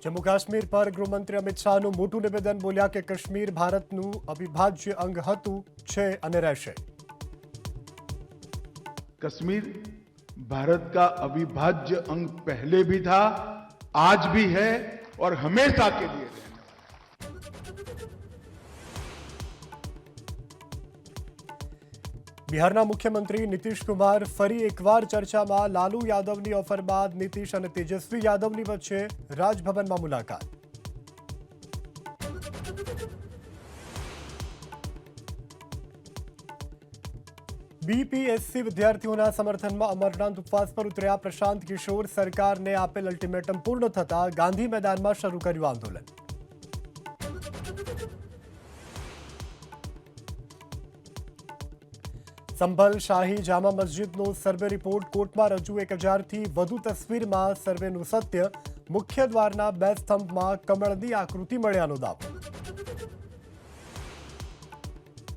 जम्मू काश्मीर पर गृहमंत्री अमित शाहનું મોટું નિવેદન, બોલ્યા કે કાશ્મીર ભારતનું અવિભાજ્ય અંગ હતું, છે અને રહેશે। कश्मीर भारत का अविभाज्य अंग पहले भी था, आज भी है और हमेशा के लिए रहेगा। બિહારના મુખ્યમંત્રી નીતિશ કુમાર ફરી એકવાર ચર્ચામાં। લાલુ યાદવની ઓફર બાદ નીતિશ અને તેજસ્વી યાદવની વચ્ચે રાજભવનમાં મુલાકાત। बीपीएससी विद्यार्थीओना समर्थનમાં અમરનાથ ઉપવાસ પર ઉતર્યા પ્રશાંત કિશોર। સરકારને આપેલ અલ્ટિમેટમ પૂર્ણ થતા ગાંધી મેદાનમાં શરૂ કર્યું આંદોલન। સંભલ શાહી જામા મસ્જિદનો સર્વે રિપોર્ટ કોર્ટમાં રજૂ। 1000થી વધુ તસવીરમાં સર્વેનું સત્ય। મુખ્ય દ્વારના બે સ્તંભમાં કમળની આકૃતિ મળ્યાનો દાવો।